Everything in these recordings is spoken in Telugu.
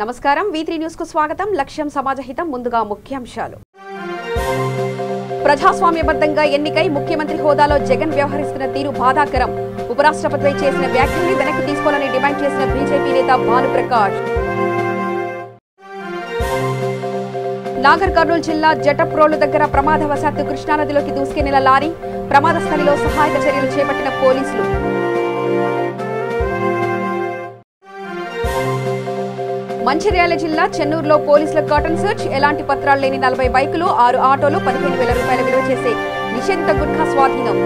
నమస్కారం V3 న్యూస్ కు స్వాగతం. లక్ష్యం సమాజహితం. ముందుగా ముఖ్యాంశాలు. ప్రజాస్వామ్యబద్ధంగా ఎన్నికై ముఖ్యమంత్రి హోదాలో జగన్ వ్యవహరిస్తున్న తీరు బాధాకరం. ఉపరాష్ట్రపతిపై చేసిన వ్యాఖ్యల్ని వెనక్కి తీసుకోవాలని డిమాండ్ చేసిన బీజేపీ నేత భానుప్రకాష్. నాగర్ కర్నూలు జిల్లా జటప్రోలు దగ్గర ప్రమాదవశాత్తు కృష్ణానదిలోకి దూసుకెళ్లిన లారీ. ప్రమాద స్థలిలో సహాయక చర్యలు చేపట్టిన పోలీసులు. మంచిర్యాల జిల్లా చెన్నూరులో పోలీసుల కర్టన్ సెర్చ్. ఎలాంటి పత్రాలు లేని 40 బైకులు, 6 ఆటోలు, 15,000 రూపాయల విలువ చేసే నిషేధిత గుట్కా స్వాధీనం.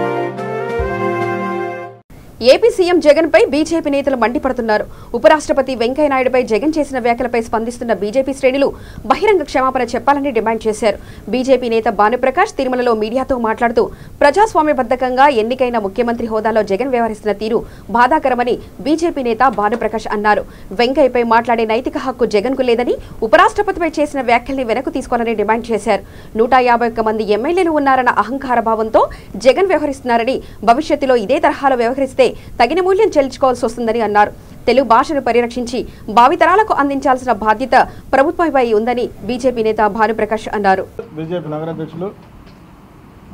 ఏపీ సీఎం జగన్ పై బీజేపీ నేతలు మండిపడుతున్నారు. ఉపరాష్ట్రపతి వెంకయ్యనాయుడుపై జగన్ చేసిన వ్యాఖ్యలపై స్పందిస్తున్న బీజేపీ శ్రేణులు బహిరంగ క్షమాపణ చెప్పాలని డిమాండ్ చేశారు. బీజేపీ నేత భానుప్రకాష్ తిరుమలలో మీడియాతో మాట్లాడుతూ ప్రజాస్వామ్యబద్ధంగా ఎన్నికైన ముఖ్యమంత్రి హోదాలో జగన్ వ్యవహరిస్తున్న తీరు బాధాకరమని బీజేపీ నేత భానుప్రకాష్ అన్నారు. వెంకయ్యపై మాట్లాడే నైతిక హక్కు జగన్ కు లేదని, ఉపరాష్ట్రపతిపై చేసిన వ్యాఖ్యల్ని వెనక్కు తీసుకోవాలని డిమాండ్ చేశారు. 151 మంది ఎమ్మెల్యేలు ఉన్నారన్న అహంకార భావంతో జగన్ వ్యవహరిస్తున్నారని, భవిష్యత్తులో ఇదే తరహాలో వ్యవహరిస్తే తగిన మూల్యం చెల్లించుకోవాల్సి వస్తుందని అన్నారు. తెలుగు భాషను పరిరక్షించి భావితరాలకు అందించాల్సిన బాధ్యత ప్రభుత్వంపై ఉందని బీజేపీ నేత భానుప్రకాష్ అన్నారు. బీజేపీ నగరాధ్యక్షులు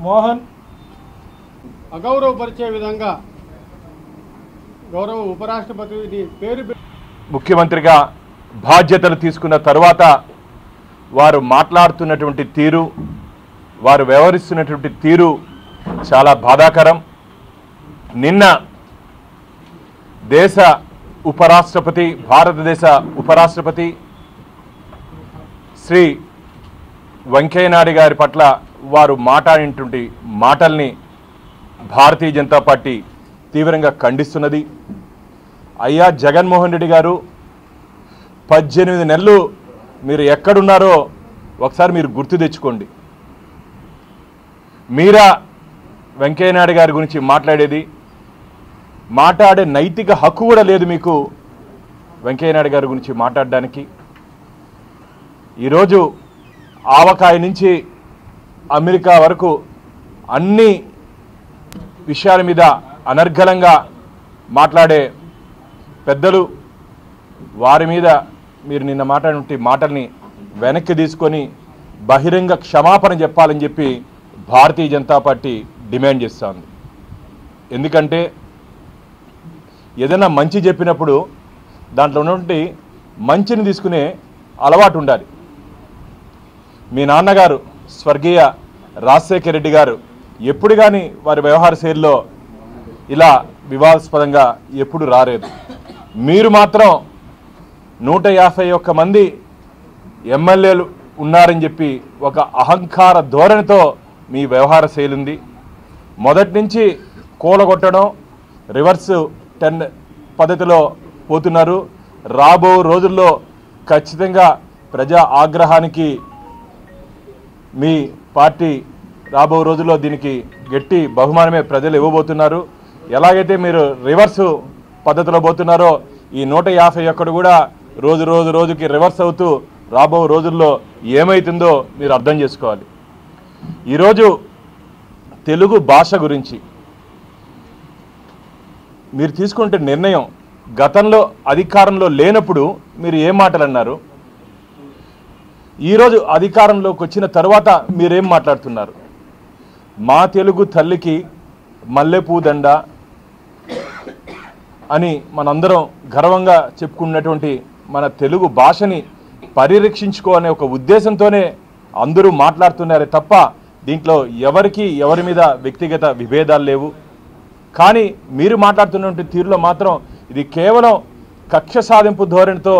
మోహన్ అగౌరవపరిచే విధంగా గౌరవ ఉపరాష్ట్రపతి పేరు ముఖ్యమంత్రిగా బాధ్యతలు తీసుకున్న తరువాత వారు మాట్లాడుతున్నటువంటి తీరు, వారు వ్యవహరిస్తున్నటువంటి తీరు చాలా బాధాకరం. నిన్న దేశ ఉపరాష్ట్రపతి, భారతదేశ ఉపరాష్ట్రపతి శ్రీ వెంకయ్యనాయుడు గారి పట్ల వారు మాట్లాడినటువంటి మాటల్ని భారతీయ జనతా పార్టీ తీవ్రంగా ఖండిస్తున్నది. అయ్యా జగన్మోహన్ రెడ్డి గారు, 18 నెలలు మీరు ఎక్కడున్నారో ఒకసారి మీరు గుర్తు తెచ్చుకోండి. మీరా వెంకయ్యనాయుడు గారి గురించి మాట్లాడే నైతిక హక్కు కూడా లేదు మీకు వెంకయ్యనాయుడు గారి గురించి మాట్లాడడానికి. ఈరోజు ఆవకాయ నుంచి అమెరికా వరకు అన్ని విషయాల మీద అనర్గళంగా మాట్లాడే పెద్దలు, వారి మీద మీరు నిన్న మాట్లాడినటువంటి మాటల్ని వెనక్కి తీసుకొని బహిరంగ క్షమాపణ చెప్పాలని చెప్పి భారతీయ జనతా పార్టీ డిమాండ్ చేస్తోంది. ఎందుకంటే ఏదైనా మంచి చెప్పినప్పుడు దాంట్లో ఉన్నటువంటి మంచిని తీసుకునే అలవాటు ఉండాలి. మీ నాన్నగారు స్వర్గీయ రాజశేఖర రెడ్డి గారు ఎప్పుడు కానీ వారి వ్యవహార శైలిలో ఇలా వివాదాస్పదంగా ఎప్పుడు రాలేదు. మీరు మాత్రం 151 మంది ఎమ్మెల్యేలు ఉన్నారని చెప్పి ఒక అహంకార ధోరణితో మీ వ్యవహార శైలి ఉంది. మొదటి నుంచి కూలగొట్టడం, రివర్స్ 10 పద్ధతిలో పోతున్నారు. రాబో రోజుల్లో ఖచ్చితంగా ప్రజా ఆగ్రహానికి మీ పార్టీ రాబో రోజుల్లో దీనికి గట్టి బహుమానమే ప్రజలు ఇవ్వబోతున్నారు. ఎలాగైతే మీరు రివర్స్ పద్ధతిలో పోతున్నారో ఈ 151 కూడా రోజుకి రివర్స్ అవుతూ రాబో రోజుల్లో ఏమవుతుందో మీరు అర్థం చేసుకోవాలి. ఈరోజు తెలుగు భాష గురించి మీరు తీసుకుంటే నిర్ణయం, గతంలో అధికారంలో లేనప్పుడు మీరు ఏం మాటలు అన్నారు, ఈరోజు అధికారంలోకి వచ్చిన తర్వాత మీరేం మాట్లాడుతున్నారు? మా తెలుగు తల్లికి మల్లెపూ దండ అని మనందరం గర్వంగా చెప్పుకున్నటువంటి మన తెలుగు భాషని పరిరక్షించుకోవాలనే ఒక ఉద్దేశంతోనే అందరూ మాట్లాడుతున్నారే తప్ప దీంట్లో ఎవరి మీద వ్యక్తిగత విభేదాలు లేవు. కానీ మీరు మాట్లాడుతున్నటువంటి తీరులో మాత్రం ఇది కేవలం కక్ష సాధింపు ధోరణితో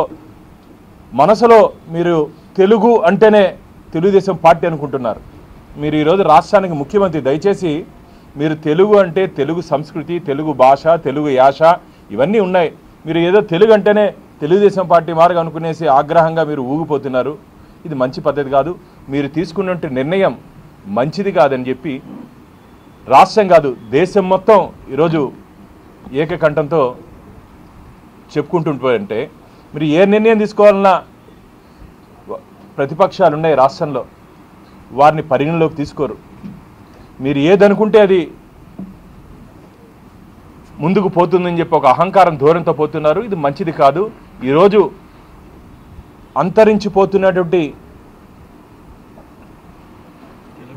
మనసులో మీరు తెలుగు అంటేనే తెలుగుదేశం పార్టీ అనుకుంటున్నారు. మీరు ఈరోజు రాష్ట్రానికి ముఖ్యమంత్రి. దయచేసి మీరు తెలుగు అంటే తెలుగు సంస్కృతి, తెలుగు భాష, తెలుగు యాస ఇవన్నీ ఉన్నాయి. మీరు ఏదో తెలుగు అంటేనే తెలుగుదేశం పార్టీ మార్గం అనుకునేసి ఆగ్రహంగా మీరు ఊగిపోతున్నారు. ఇది మంచి పద్ధతి కాదు. మీరు తీసుకున్నటువంటి నిర్ణయం మంచిది కాదని చెప్పి రాష్ట్రం కాదు దేశం మొత్తం ఈరోజు ఏకకంఠంతో చెప్పుకుంటుంటే మీరు ఏ నిర్ణయం తీసుకోవాలన్నా ప్రతిపక్షాలు ఉన్నాయి రాష్ట్రంలో, వారిని పరిగణలోకి తీసుకోరు. మీరు ఏదనుకుంటే అది ముందుకు పోతుందని చెప్పి ఒక అహంకారం ధోరణితో పోతున్నారు. ఇది మంచిది కాదు. ఈరోజు అంతరించిపోతున్నటువంటి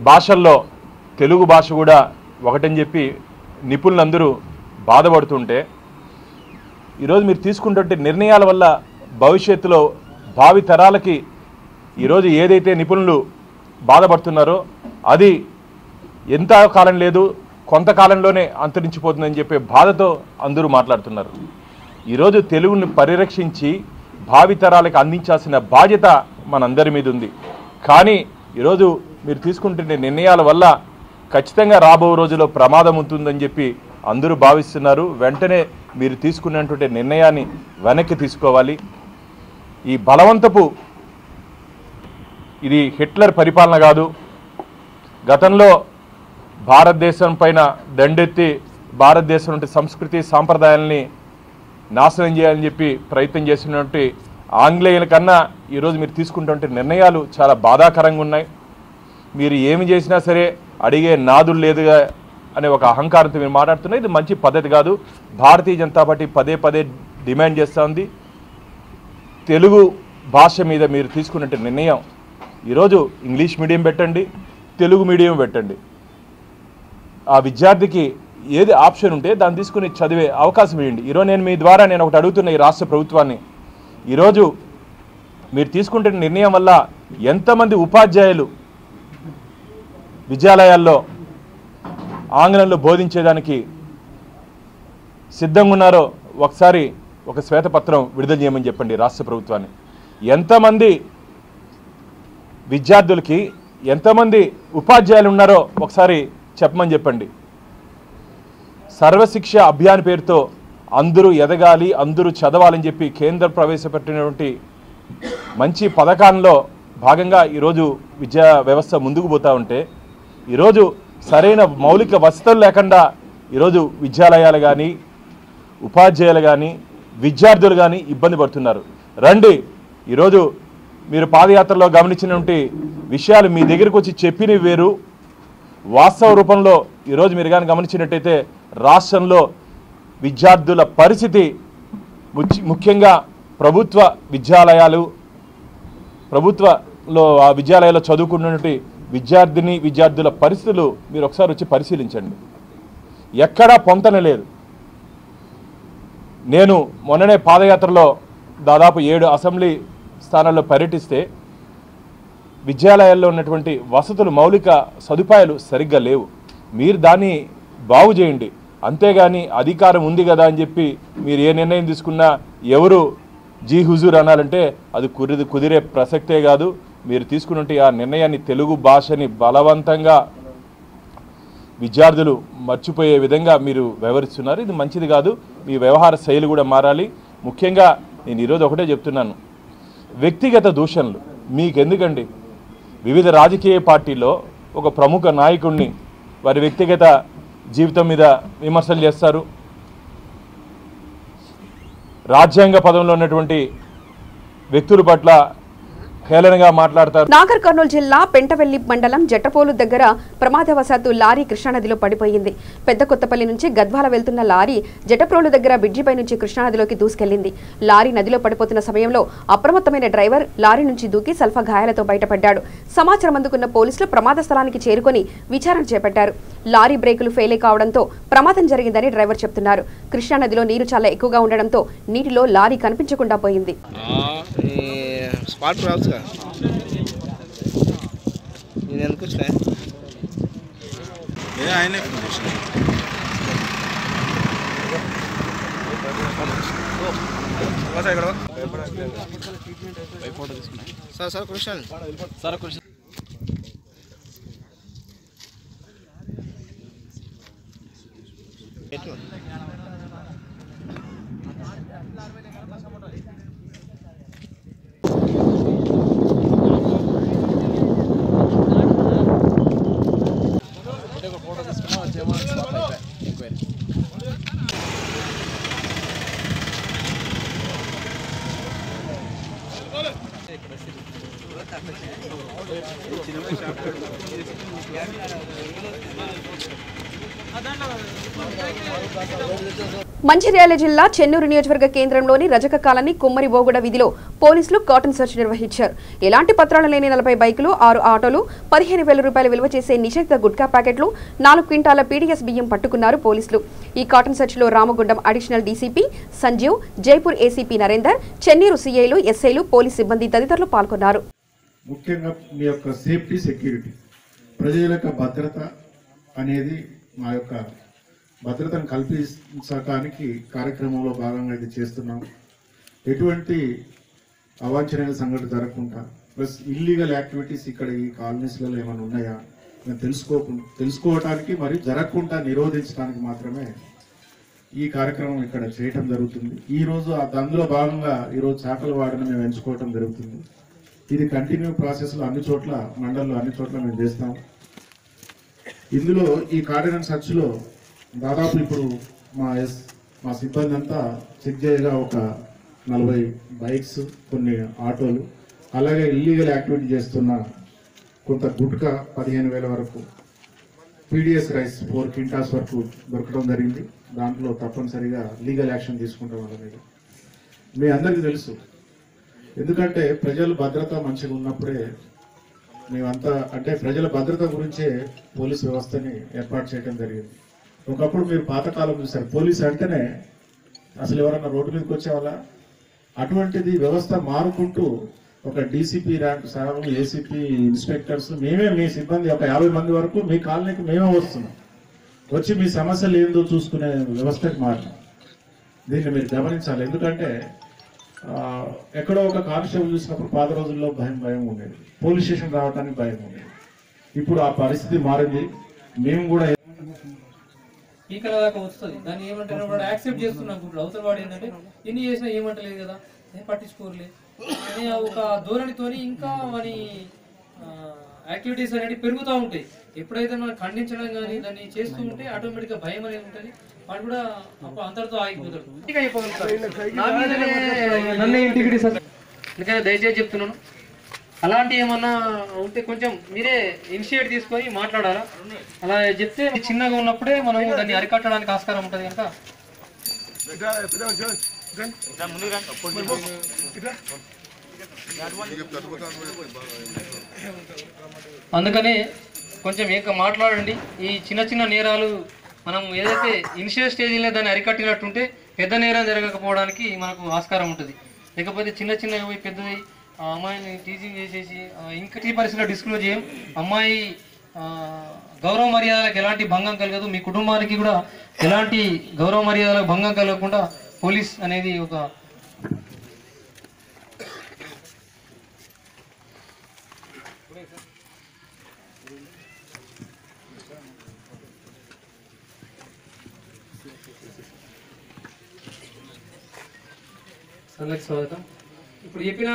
భాషల్లో తెలుగు భాష కూడా ఒకటని చెప్పి నిపుణులందరూ బాధపడుతుంటే ఈరోజు మీరు తీసుకున్నటువంటి నిర్ణయాల వల్ల భవిష్యత్తులో భావి తరాలకి ఈరోజు ఏదైతే నిపుణులు బాధపడుతున్నారో అది ఎంత కాలం లేదు, కొంతకాలంలోనే అంతరించిపోతుందని చెప్పే బాధతో అందరూ మాట్లాడుతున్నారు. ఈరోజు తెలుగుని పరిరక్షించి భావితరాలకు అందించాల్సిన బాధ్యత మనందరి మీద ఉంది. కానీ ఈరోజు మీరు తీసుకుంటున్న నిర్ణయాల వల్ల ఖచ్చితంగా రాబో రోజుల్లో ప్రమాదం ఉంటుందని చెప్పి అందరూ భావిస్తున్నారు. వెంటనే మీరు తీసుకున్నటువంటి నిర్ణయాన్ని వెనక్కి తీసుకోవాలి. ఈ బలవంతపు ఇది హిట్లర్ పరిపాలన కాదు. గతంలో భారతదేశం పైన దండెత్తి భారతదేశం నుండి సంస్కృతి సాంప్రదాయాల్ని నాశనం చేయాలని చెప్పి ప్రయత్నం చేసినటువంటి ఆంగ్లేయుల కన్నా ఈరోజు మీరు తీసుకుంటున్న నిర్ణయాలు చాలా బాధాకరంగా ఉన్నాయి. మీరు ఏమి చేసినా సరే అడిగే నాదులు లేదుగా అనే ఒక అహంకారంతో మీరు మాట్లాడుతున్నారు. ఇది మంచి పద్ధతి కాదు. భారతీయ జనతా పార్టీ పదే పదే డిమాండ్ చేస్తూ ఉంది. తెలుగు భాష మీద మీరు తీసుకున్న నిర్ణయం ఈరోజు ఇంగ్లీష్ మీడియం పెట్టండి, తెలుగు మీడియం పెట్టండి. ఆ విద్యార్థికి ఏది ఆప్షన్ ఉంటే దాన్ని తీసుకుని చదివే అవకాశం ఇవ్వండి. ఈరోజు నేను మీ ద్వారా ఒకటి అడుగుతున్న ఈ రాష్ట్ర ప్రభుత్వాన్ని, ఈరోజు మీరు తీసుకుంటున్న నిర్ణయం వల్ల ఎంతమంది ఉపాధ్యాయులు విద్యాలయాల్లో ఆంగ్లంలో బోధించేదానికి సిద్ధంగా ఉన్నారో ఒకసారి ఒక శ్వేతపత్రం విడుదల చేయమని చెప్పండి రాష్ట్ర ప్రభుత్వాన్ని. ఎంతమంది విద్యార్థులకి ఎంతమంది ఉపాధ్యాయులు ఉన్నారో ఒకసారి చెప్పమని చెప్పండి. సర్వశిక్ష అభియాన్ పేరుతో అందరూ ఎదగాలి, అందరూ చదవాలని చెప్పి కేంద్రం ప్రవేశపెట్టినటువంటి మంచి పథకాల్లో భాగంగా ఈరోజు విద్యా వ్యవస్థ ముందుకు పోతూ ఉంటే ఈరోజు సరైన మౌలిక వసతులు లేకుండా ఈరోజు విద్యాలయాలు కానీ ఉపాధ్యాయులు కానీ విద్యార్థులు కానీ ఇబ్బంది పడుతున్నారు. రండి, ఈరోజు మీరు పాదయాత్రలో గమనించినటువంటి విషయాలు మీ దగ్గరికి వచ్చి చెప్పినవి వేరు. వాస్తవ రూపంలో ఈరోజు మీరు కానీ గమనించినట్టయితే రాష్ట్రంలో విద్యార్థుల పరిస్థితి ముఖ్యంగా ప్రభుత్వ విద్యాలయాల్లో చదువుకున్నటువంటి విద్యార్థుల పరిస్థితులు మీరు ఒకసారి వచ్చి పరిశీలించండి. ఎక్కడా పొంతన లేదు. నేను మొన్ననే పాదయాత్రలో దాదాపు 7 అసెంబ్లీ స్థానాల్లో పర్యటిస్తే విద్యాలయాల్లో ఉన్నటువంటి వసతులు మౌలిక సదుపాయాలు సరిగ్గా లేవు. మీరు దాన్ని బాగు చేయండి. అంతేగాని అధికారం ఉంది కదా అని చెప్పి మీరు ఏ నిర్ణయం తీసుకున్నా ఎవరు జీ హుజూర్ అనాలంటే అది కుదిరే ప్రసక్తే కాదు. మీరు తీసుకున్నట్టు ఆ నిర్ణయాన్ని తెలుగు భాషని బలవంతంగా విద్యార్థులు మర్చిపోయే విధంగా మీరు వ్యవహరిస్తున్నారు. ఇది మంచిది కాదు. మీ వ్యవహార శైలి కూడా మారాలి. ముఖ్యంగా నేను ఈరోజు ఒకటే చెప్తున్నాను, వ్యక్తిగత దూషణలు మీకెందుకండి? వివిధ రాజకీయ పార్టీల్లో ఒక ప్రముఖ నాయకుడిని వారి వ్యక్తిగత జీవితం మీద విమర్శలు చేస్తారు. రాజ్యాంగ పదంలో ఉన్నటువంటి వ్యక్తుల పట్ల హేళనగా మాట్లాడతారు. నాగర్ కర్నూలు జిల్లా పెంటవెల్లి మండలం జట్టపోలు దగ్గర ప్రమాదవశాత్తు లారీ కృష్ణానదిలో పడిపోయింది. పెద్ద కొత్తపల్లి నుంచి గద్వాల వెళ్తున్న లారీ జట్టపోలు దగ్గర బ్రిడ్జిపై నుంచి కృష్ణానదిలోకి దూసుకెళ్లింది. లారీ నదిలో పడిపోతున్న సమయంలో అప్రమత్తమైన డ్రైవర్ లారీ నుంచి దూకి స్వల్ప గాయాలతో బయటపడ్డాడు. సమాచారం అందుకున్న పోలీసులు ప్రమాద స్థలానికి చేరుకొని విచారణ చేపట్టారు. లారీ బ్రేకులు ఫెయిల్ కావడంతో ప్రమాదం జరిగిందని డ్రైవర్ చెప్తున్నారు. కృష్ణానదిలో నీరు చాలా ఎక్కువగా ఉండడంతో నీటిలో లారీ కనిపించకుండా పోయింది. స్పాట్ రావచ్చుగా నేను ఎందుకు వచ్చినా ఆయనే sir sir Krishna sir Krishna Mancherial జిల్లా చెన్నూరు నియోజకవర్గ కేంద్రంలోని రజక కాలనీ కుమ్మరి బోగుడ వీధిలో పోలీసులు కాటన్ సెర్చ్ నిర్వహించారు. ఎలాంటి పత్రాలు లేని 40 బైకులు, 6 ఆటోలు, 15,000 రూపాయల విలువ చేసే నిషేధిత గుట్కా ప్యాకెట్లు, 4 క్వింటాల పీడీఎస్ బియ్యం పట్టుకున్నారు పోలీసులు. ఈ కాటన్ సెర్చ్ లో Ramagundam additional DCP Sanjeev, Jaipur ACP Narender, Chennur సీఐలు, ఎస్ఐలు, పోలీస్ సిబ్బంది తదితరులు పాల్గొన్నారు. ముఖ్యంగా మీ యొక్క సేఫ్టీ, సెక్యూరిటీ, ప్రజల యొక్క భద్రత అనేది మా యొక్క భద్రతను కల్పించడానికి కార్యక్రమంలో భాగంగా ఇది చేస్తున్నాం. ఎటువంటి అవాంఛనీయ సంఘటన జరగకుండా ప్లస్ ఇల్లీగల్ యాక్టివిటీస్ ఇక్కడ ఈ కాలనీస్లలో ఏమైనా ఉన్నాయా మేము తెలుసుకోవడానికి మరియు జరగకుండా నిరోధించడానికి మాత్రమే ఈ కార్యక్రమం ఇక్కడ చేయటం జరుగుతుంది. ఈరోజు అందులో భాగంగా ఈరోజు చేపల వాడని మేము ఎంచుకోవటం జరుగుతుంది. ఇది కంటిన్యూ ప్రాసెస్లో అన్ని చోట్ల మండలంలో అన్ని చోట్ల మేము చేస్తాం. ఇందులో ఈ కార్డినెన్స్ సర్చ్లో దాదాపు ఇప్పుడు మా సిబ్బంది అంతా చెక్ చేయగా ఒక 40 బైక్స్, కొన్ని ఆటోలు, అలాగే ఇల్లీగల్ యాక్టివిటీ చేస్తున్న కొంత గుట్కా 15,000 వరకు, పీడిఎస్ రైస్ 4 క్వింటాల్స్ వరకు దొరకడం జరిగింది. దాంట్లో తప్పనిసరిగా లీగల్ యాక్షన్ తీసుకుంటాం. వాళ్ళ మీద మీ అందరికీ తెలుసు, ఎందుకంటే ప్రజల భద్రత మంచిగా ఉన్నప్పుడే మేమంతా అంటే ప్రజల భద్రత గురించే పోలీస్ వ్యవస్థని ఏర్పాటు చేయడం జరిగింది. ఒకప్పుడు మీరు పాతకాలం చూసారు, పోలీస్ అంటేనే అసలు ఎవరన్నా రోడ్డు మీదకి వచ్చేవాళ్ళ. అటువంటిది వ్యవస్థ మారుకుంటూ ఒక DCP rank sir, ACP, inspectors, మేమే మీ సిబ్బంది ఒక 50 మంది వరకు మీ కాలనీకి మేమే వస్తున్నాం. వచ్చి మీ సమస్యలు ఏందో చూసుకునే వ్యవస్థకి మారినాం. దీన్ని మీరు గమనించాలి. ఎందుకంటే ఎక్కడో ఒక కానిస్టేబుల్ చూసినప్పుడు పాత రోజుల్లో భయం ఉండేది, పోలీస్ స్టేషన్ రావడానికి భయం ఉండేది. ఇప్పుడు ఆ పరిస్థితి మారింది. మేము కూడా స్పీకర్ దాకా వస్తుంది, దాన్ని ఏమంటారు వాడు యాక్సెప్ట్ చేస్తున్నాం. ఇప్పుడు అవతల వాడు ఏంటంటే ఎన్ని చేసినా ఏమంటలేదు కదా, ఏం పట్టించుకోరలేదు అని ఒక ధోరణితోని ఇంకా వాని యాక్టివిటీస్ అనేవి పెరుగుతూ ఉంటాయి. ఎప్పుడైతే మనం ఖండించడం కానీ దాన్ని చేస్తూ ఉంటే ఆటోమేటిక్గా భయం అనేది ఉంటుంది. వాడు కూడా అప్పుడు అంతటితో ఆగిపోతాడు. నన్ను ఇంటికి సార్, అందుకని దయచేసి చెప్తున్నాను, అలాంటి ఏమన్నా ఉంటే కొంచెం మీరే ఇనిషియేట్ తీసుకొని మాట్లాడాలా. అలా చెప్తే చిన్నగా ఉన్నప్పుడే మనం దాన్ని అరికట్టడానికి ఆస్కారం ఉంటుంది కనుక అందుకని కొంచెం ఇంకా మాట్లాడండి. ఈ చిన్న నేరాలు మనం ఏదైతే ఇనిషియల్ స్టేజ్లో దాన్ని అరికట్టినట్టుంటే పెద్ద నేరం జరగకపోవడానికి మనకు ఆస్కారం ఉంటుంది. లేకపోతే చిన్నగా పోయి పెద్దది అమ్మాయిని టీచింగ్ చేసేసి ఇంకా ఈ పరిస్థితిలో డిస్క్లోజ్ చేయం. అమ్మాయి గౌరవ మర్యాదలకు ఎలాంటి భంగం కలగదు, మీ కుటుంబానికి కూడా ఎలాంటి గౌరవ మర్యాదలకు భంగం కలగకుండా పోలీస్ అనేది ఒక అందరికి స్వాగతం. ఇప్పుడు చెప్పిన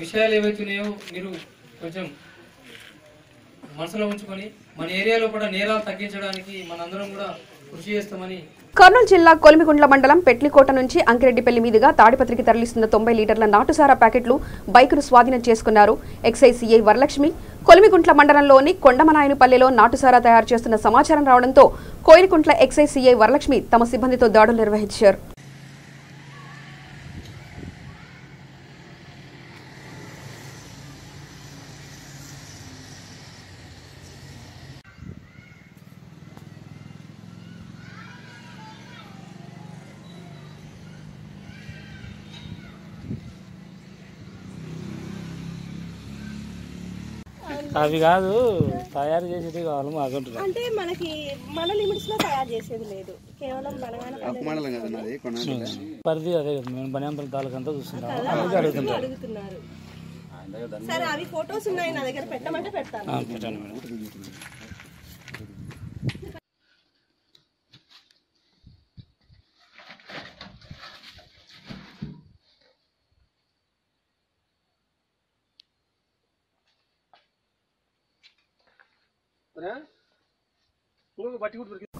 విషయాలు ఏవైతున్నాయో మీరు కొంచెం మనసులో ఉంచుకొని మన ఏరియాలో కూడా నేరాలు తగ్గించడానికి మనందరం కూడా కృషి చేస్తామని. కర్నూలు జిల్లా కొలిమిగుండ్ల మండలం పెట్లికోట నుంచి అంకిరెడ్డిపల్లి మీదుగా తాడిపత్రికి తరలిస్తున్న 90 లీటర్ల నాటుసారా ప్యాకెట్లు, బైకును స్వాధీనం చేసుకున్నారు ఎక్సైజ్ సిఐ వరలక్ష్మి. కొలిమిగుంట్ల మండలంలోని కొండమనాయనపల్లెలో నాటుసారా తయారు చేస్తున్న సమాచారం రావడంతో కోయిలకుంట్ల ఎక్సైజ్ సిఐ వరలక్ష్మి తమ సిబ్బందితో దాడులు నిర్వహించారు. అవి కాదు, తయారు చేసేది కావాలి మాకు. అంటే మనకి మన లిమిట్స్ లో తయారు చేసేది లేదు, కేవలం పరిధి అదే కదా. మేము బనియాంపల్లి తాలూకా అంతా చూస్తున్నాం, అడుగుతున్నారు. సరే, అవి ఫొటోస్ ఉన్నాయి నా దగ్గర, పెట్టమంటే పెడతాను. పెట్టండి మేడం.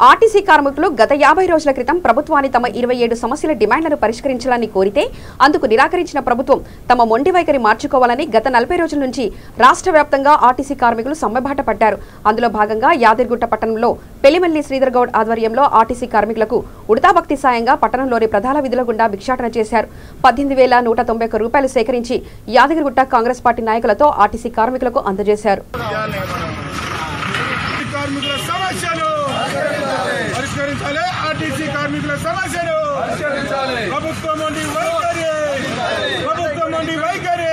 ఆర్టీసీ కార్మికులు గత 50 రోజుల క్రితం ప్రభుత్వాన్ని తమ 27 సమస్యల డిమాండ్లను పరిష్కరించాలని కోరితే అందుకు నిరాకరించిన ప్రభుత్వం తమ మొండి వైఖరి మార్చుకోవాలని గత 40 రోజుల నుంచి రాష్ట్ర వ్యాప్తంగా ఆర్టీసీ కార్మికులు సమ్మెబాట పట్టారు. అందులో భాగంగా యాదగిరిగుట్ట పట్టణంలో పెళ్లిమల్లి శ్రీధర్ గౌడ్ ఆధ్వర్యంలో ఆర్టీసీ కార్మికులకు ఉడతా భక్తి సాయంగా పట్టణంలోని ప్రధాన విధుల గుండా భిక్షాటన చేశారు. 18,191 రూపాయలు సేకరించి యాదగిరిగుట్ట కాంగ్రెస్ పార్టీ నాయకులతో ఆర్టీసీ కార్మికులకు అందజేశారు. కార్మికుల సమస్యలు పరిష్కరించాలి. ఆర్టీసీ కార్మికుల సమస్యలు పరిష్కరించాలి. ప్రభుత్వం నుండి వైఖరి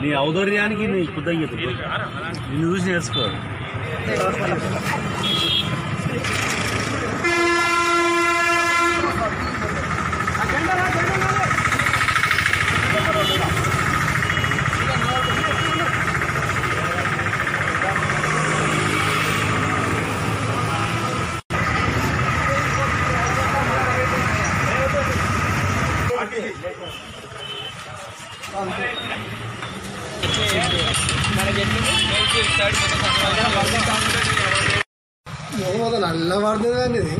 నీ ఔదర్యానికి నీ కృతజ్ఞత నిన్ను చూసి నేర్చుకోవాలి. നല്ല വാർത്തത് തന്നെ ഇത്.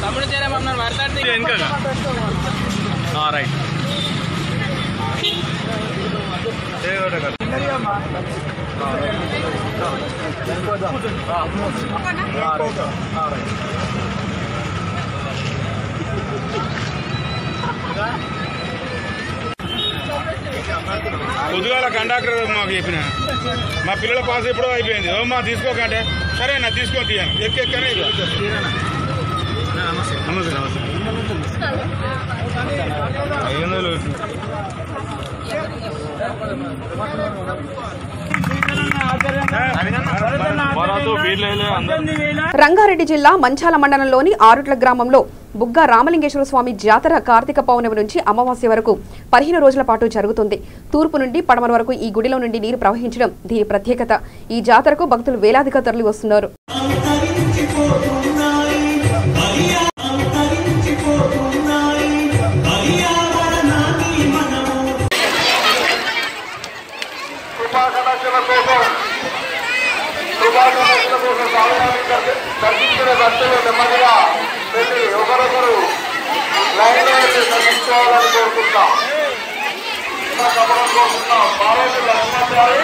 తమ్ముడు చేరమన్నారు మాట్లాడితే రైట్ పొద్దుగాల కండక్టర్ మాకు చెప్పిన మా పిల్లల పాస్ ఎప్పుడో అయిపోయింది. మా తీసుకోకంటే సరే నా తీసుకొని తీయాలి ఎక్కెక్కనే. నమస్తే నమస్తే 500 రంగారెడ్డి జిల్లా మంచాల మండలంలోని ఆరుట్ల గ్రామంలో బుగ్గా రామలింగేశ్వర స్వామి జాతర కార్తీక పౌర్ణమి నుంచి అమావాస్య వరకు 15 రోజుల పాటు జరుగుతుంది. తూర్పు నుండి పడమర వరకు ఈ గుడిలో నుండి నీరు ప్రవహించడం దీని ప్రత్యేకత. ఈ జాతరకు భక్తులు వేలాదిగా తరలి వస్తున్నారు. దర్శించిన భక్తులు నెమ్మదిగా వెళ్ళి ఒకరొకరు లైన్లో వెళ్ళి దర్శించుకోవాలని కోరుకుంటాం. పార్వతి లక్ష్మాచారి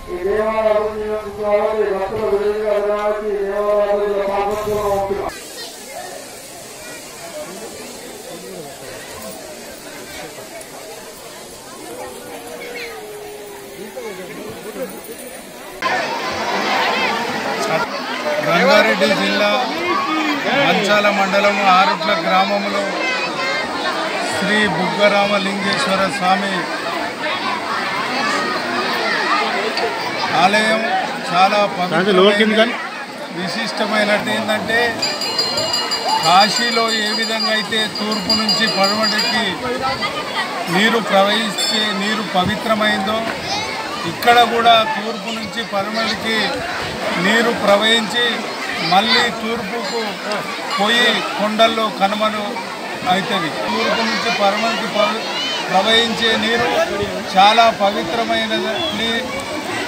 ఈ దేవాలయ అభివృద్ధి భక్తుల విధంగా అభివృద్ధి దేవాలయ అభివృద్ధిలో పాల్గొంటున్నాం. రంగారెడ్డి జిల్లా మంచాల మండలం ఆరుట్ల గ్రామంలో శ్రీ బుగ్గరామలింగేశ్వర స్వామి ఆలయం చాలా పవిత్రమైన విశిష్టమైనది. ఏంటంటే కాశీలో ఏ విధంగా అయితే తూర్పు నుంచి పడమటికి నీరు ప్రవహించే నీరు పవిత్రమైందో ఇక్కడ కూడా తూర్పు నుంచి పడమటికి నీరు ప్రవహించి మళ్ళీ తూర్పుకు పోయి కొండల్లో కనుమలు అవుతుంది. తూర్పు నుంచి పడమటికి ప్రవహించే నీరు చాలా పవిత్రమైనది.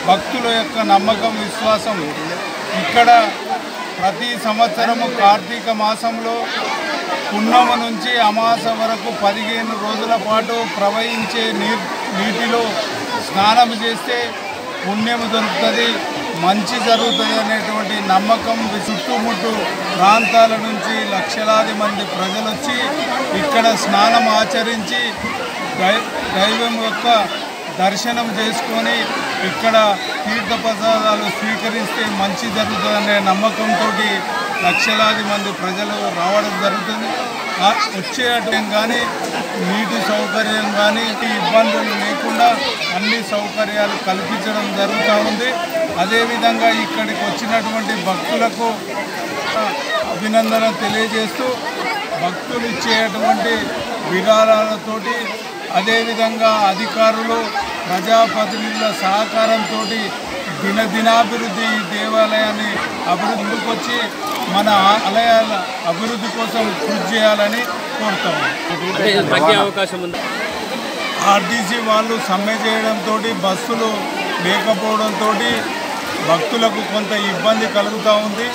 భక్తుల యొక్క నమ్మకం, విశ్వాసం. ఇక్కడ ప్రతి సంవత్సరము కార్తీక మాసంలో పున్నమ నుంచి అమాస వరకు 15 రోజుల పాటు ప్రవహించే నీటిలో స్నానం చేస్తే పుణ్యం దొరుకుతుంది, మంచి జరుగుతుంది అనేటువంటి నమ్మకం. చుట్టుముట్టు ప్రాంతాల నుంచి లక్షలాది మంది ప్రజలు వచ్చి ఇక్కడ స్నానం ఆచరించి దైవం యొక్క దర్శనం చేసుకొని ఇక్కడ తీర్థప్రసాదాలు స్వీకరిస్తే మంచి జరుగుతుందనే నమ్మకంతో లక్షలాది మంది ప్రజలు రావడం జరుగుతుంది. వచ్చేటం కానీ నీటి సౌకర్యం కానీ ఇబ్బందులు లేకుండా అన్ని సౌకర్యాలు కల్పించడం జరుగుతూ ఉంది. అదేవిధంగా ఇక్కడికి వచ్చినటువంటి భక్తులకు అభినందన తెలియజేస్తూ భక్తులు ఇచ్చేటువంటి విరాళాలతోటి అదేవిధంగా అధికారులు ప్రజాప్రతినిధుల సహకారంతో దినదినాభివృద్ధి ఈ దేవాలయాన్ని అభివృద్ధికి వచ్చి మన ఆలయాల అభివృద్ధి కోసం కృషి చేయాలని కోరుతాము. ఆర్టీసీ వాళ్ళు సమ్మె చేయడంతో బస్సులు లేకపోవడంతో భక్తులకు కొంత ఇబ్బంది కలుగుతూ ఉంది.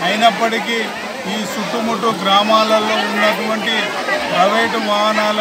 అయినప్పటికీ ఈ చుట్టుముట్టు గ్రామాలలో ఉన్నటువంటి ప్రైవేటు వాహనాల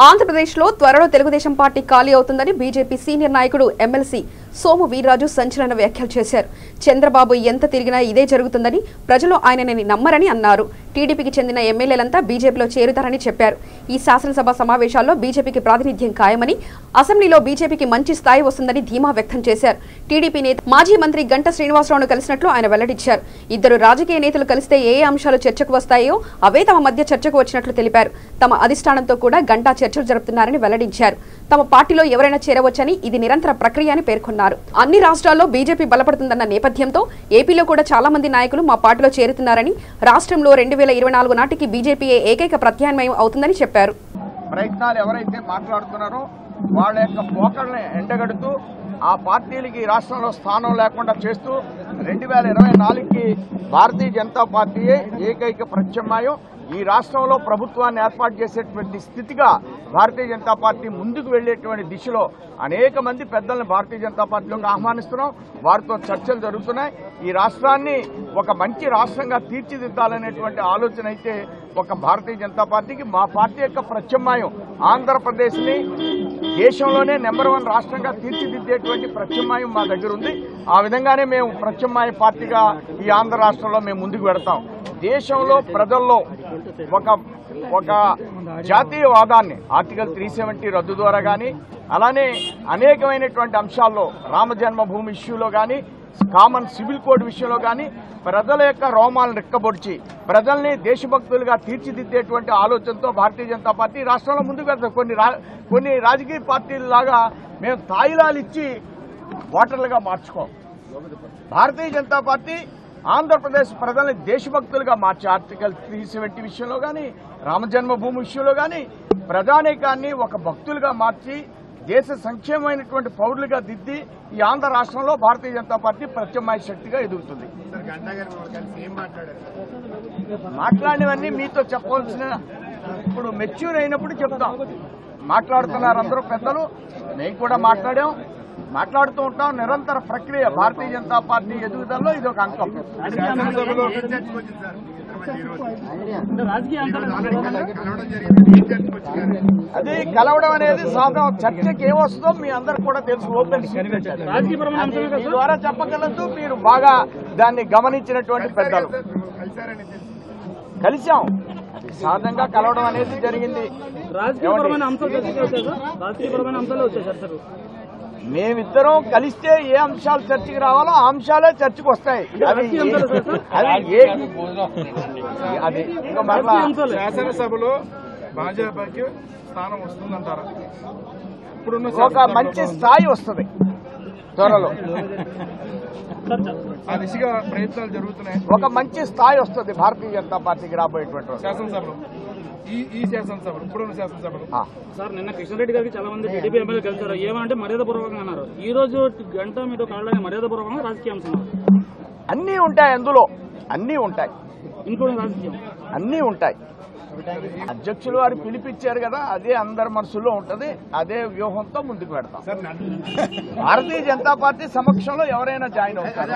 ఆంధ్రప్రదేశ్లో త్వరలో తెలుగుదేశం పార్టీ ఖాళీ అవుతుందని బీజేపీ సీనియర్ నాయకుడు ఎమ్మెల్సీ సోము వీర్రాజు సంచలన వ్యాఖ్యలు చేశారు. చంద్రబాబు ఎంత తిరిగినా ఇదే జరుగుతుందని, ప్రజలు ఆయనని నమ్మరని అన్నారు. టీడీపీకి చెందిన ఎమ్మెల్యేలంతా బీజేపీలో చేరుతారని చెప్పారు. ఈ శాసనసభ సమావేశాల్లో బీజేపీకి ప్రాతినిధ్యం ఖాయమని, అసెంబ్లీలో బీజేపీకి మంచి స్థాయి వస్తుందని ధీమా వ్యక్తం చేశారు. టీడీపీ నేత మాజీ మంత్రి గంటా శ్రీనివాసరావును కలిసినట్లు ఆయన వెల్లడించారు. ఇద్దరు రాజకీయ నేతలు కలిస్తే ఏ అంశాలు చర్చకు వస్తాయో అవే తమ మధ్య చర్చకు వచ్చినట్లు తెలిపారు. తమ అధిష్టానంతో కూడా గంటా చర్చలు జరుపుతున్నారని వెల్లడించారు. తమ పార్టీలో ఎవరైనా చేరవచ్చని, ఇది నిరంతర ప్రక్రియ అని పేర్కొన్నారు. అన్ని రాష్ట్రాల్లో బీజేపీ బలపడుతుందన్న నేపథ్యంతో ఏపీలో కూడా చాలా మంది నాయకులు మా పార్టీలో చేరుతున్నారని, రాష్ట్రంలో 2024 నాటికి బీజేపీ ఏకైక ప్రత్యామ్నాయం అవుతుందని చెప్పారు. ప్రయత్నాలు ఎవరైతే మాట్లాడుతున్నారో వాళ్ళ యొక్క పోకడని ఎండగడుతూ ఆ పార్టీలకి రాష్ట్రంలో స్థానం లేకుండా చేస్తూ 2024కి భారతీయ జనతా పార్టీయే ఏకైక ప్రత్యామ్నాయం. ఈ రాష్ట్రంలో ప్రభుత్వాన్ని ఏర్పాటు చేసేటువంటి స్థితిగా భారతీయ జనతా పార్టీ ముందుకు వెళ్లేటువంటి దిశలో అనేక మంది పెద్దలను భారతీయ జనతా పార్టీలోకి ఆహ్వానిస్తున్నాం. వారితో చర్చలు జరుగుతున్నాయి. ఈ రాష్ట్రాన్ని ఒక మంచి రాష్ట్రంగా తీర్చిదిద్దాలనేటువంటి ఆలోచన అయితే ఒక భారతీయ జనతా పార్టీకి. మా పార్టీ యొక్క ప్రత్యామ్నాయం ఆంధ్రప్రదేశ్ని దేశంలోనే నెంబర్ 1 రాష్ట్రంగా తీర్చిదిద్దేటువంటి ప్రత్యామ్నాయం మా దగ్గర ఉంది. ఆ విధంగానే మేము ప్రత్యామ్నాయ పార్టీగా ఈ ఆంధ్ర రాష్ట్రంలో మేము ముందుకు వెడతాం. దేశంలో ప్రజల్లో ఒక జాతీయవాదాన్ని ఆర్టికల్ 370 రద్దు ద్వారా కానీ, అలానే అనేకమైనటువంటి అంశాల్లో రామజన్మభూమి ఇష్యూలో కానీ, కామన్ సివిల్ కోడ్ విషయంలో కానీ ప్రజల యొక్క రోమాలను రెక్కబొడిచి ప్రజల్ని దేశభక్తులుగా తీర్చిదిద్దేటువంటి ఆలోచనతో భారతీయ జనతా పార్టీ రాష్ట్రంలో ముందుకు వెళ్తాం. కొన్ని రాజకీయ పార్టీలలాగా మేము తాయిలాలు ఇచ్చి ఓటర్లుగా మార్చుకోం. భారతీయ జనతా పార్టీ ఆంధ్రప్రదేశ్ ప్రజల్ని దేశభక్తులుగా మార్చి ఆర్టికల్ 370 విషయంలో కానీ, రామజన్మభూమి విషయంలో కానీ ప్రజానీకాన్ని ఒక భక్తులుగా మార్చి దేశ సంక్షేమమైనటువంటి పౌరులుగా దిద్ది ఈ ఆంధ్ర రాష్ట్రంలో భారతీయ జనతా పార్టీ ప్రత్యామ్నాయ శక్తిగా ఎదుగుతుంది. మాట్లాడినవన్నీ మీతో చెప్పవలసిన ఇప్పుడు మెచ్యూర్ అయినప్పుడు చెప్తాం. మాట్లాడుతున్నారు అందరూ పెద్దలు, మేము కూడా మాట్లాడుతూ ఉంటాం. నిరంతర ప్రక్రియ భారతీయ జనతా పార్టీ ఎదుగుదలలో ఇది ఒక అంకం. అది కలవడం అనేది సాధారణ చర్చకి ఏమొస్తుందో మీ అందరికి కూడా తెలుసు. ఓపెన్ మీ ద్వారా చెప్పగలదు. మీరు బాగా దాన్ని గమనించినటువంటి పెద్దలు కలిసాం. సహజంగా కలవడం అనేది జరిగింది. మేమిద్దరం కలిస్తే ఏ అంశాలు చర్చకి రావాలో ఆ అంశాలే చర్చకు వస్తాయి. అది ఇంకా మరలా శాసనసభలో భాజపాకి స్థానం వస్తుందంటారా? ఇప్పుడున్న ఒక మంచి స్థాయి వస్తుంది త్వరలో. ఆ దిశగా ప్రయత్నాలు జరుగుతున్నాయి. ఒక మంచి స్థాయి వస్తుంది భారతీయ జనతా పార్టీకి రాబోయేటువంటి శాసనసభలో. ఈ శాసనసభలు ఇప్పుడున్న శాసనసభలు సార్ నిన్న కిషన్ రెడ్డి గారికి చాలా మంది టీడీపీ ఎమ్మెల్యే కలిసారు. ఏమంటే మర్యాదపూర్వకంగా అన్నారు. ఈ రోజు గంట మీద కాళ్ళని మర్యాదపూర్వకంగా రాజకీయ అంశం అన్నీ ఉంటాయి. అందులో అన్నీ ఉంటాయి, ఇంక్లూడింగ్ రాజకీయం అన్నీ ఉంటాయి. అధ్యక్షులు వారు పిలిపించారు కదా, అదే అందరి మనసులో ఉంటది. అదే వ్యూహంతో ముందుకు పెడతాం. భారతీయ జనతా పార్టీ సమక్షంలో ఎవరైనా జాయిన్ అవుతారు.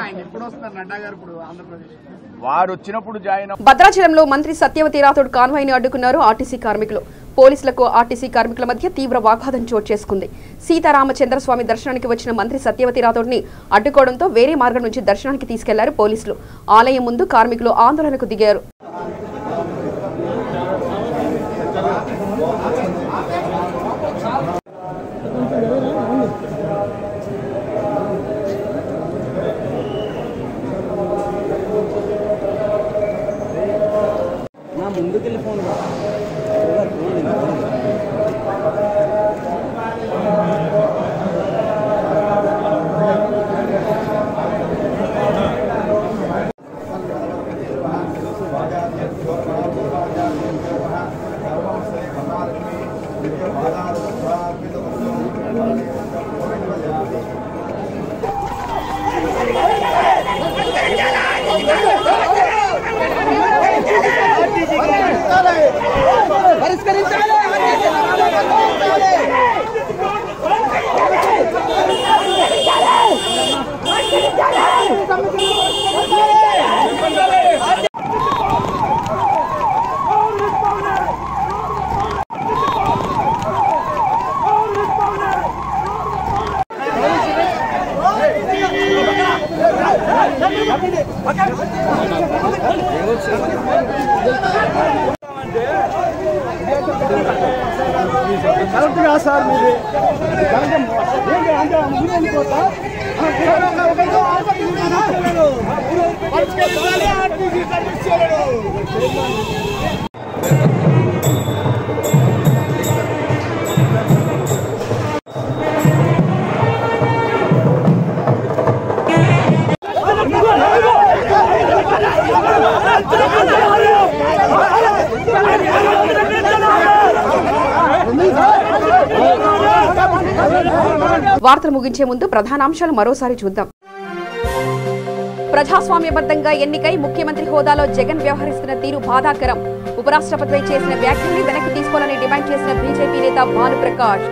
వారు వచ్చినప్పుడు జాయిన్. భద్రాచలంలో మంత్రి సత్యవతి రాథోడ్ కాన్వాయ్ని అడ్డుకున్నారు ఆర్టీసీ కార్మికులు. పోలీసులకు ఆర్టీసీ కార్మికుల మధ్య తీవ్ర వాగ్వాదం చోటు చేసుకుంది. సీతారామచంద్రస్వామి దర్శనానికి వచ్చిన మంత్రి సత్యవతి రాథోడ్ని అడ్డుకోవడంతో వేరే మార్గం నుంచి దర్శనానికి తీసుకెళ్లారు పోలీసులు. ఆలయం ముందు కార్మికులు ఆందోళనకు దిగారు. ముందుకెళ్ళి ఫోన్ సార్ మీది వార్తలు ముగించే ముందు ప్రధానాంశాలు మరోసారి చూద్దాం. ప్రజాస్వామ్యబద్ధంగా ఎన్నికై ముఖ్యమంత్రి హోదాలో జగన్ వ్యవహరిస్తున్న తీరు బాధాకరం. ఉపరాష్ట్రపతిపై చేసిన వ్యాఖ్యల్ని వెనక్కి తీసుకోవాలని డిమాండ్ చేసిన బీజేపీ నేత భానుప్రకాష్.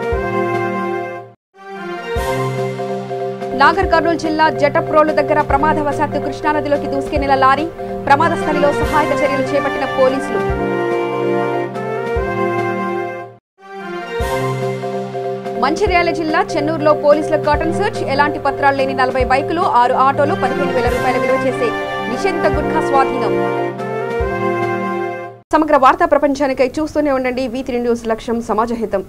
నాగర్ కర్నూలు జిల్లా జటప్రోలు దగ్గర ప్రమాదవశాత్తు కృష్ణానదిలోకి దూసుకెళ్లిన లారీ. ప్రమాద స్థలిలో సహాయక చర్యలు చేపట్టిన పోలీసులు. మంచిర్యాల జిల్లా చెన్నూరులో పోలీసుల కర్టన్ సర్చ్. ఎలాంటి పత్రాలు లేని 40 బైకులు, 6 ఆటోలు, 15,000 రూపాయల విలువ చేసే నిషేధిత గుట్కా స్వాధీనం. సమగ్ర వార్తా ప్రపంచానికై చూస్తూనే ఉండండి V3 న్యూస్. లక్ష్యం సమాజహితం.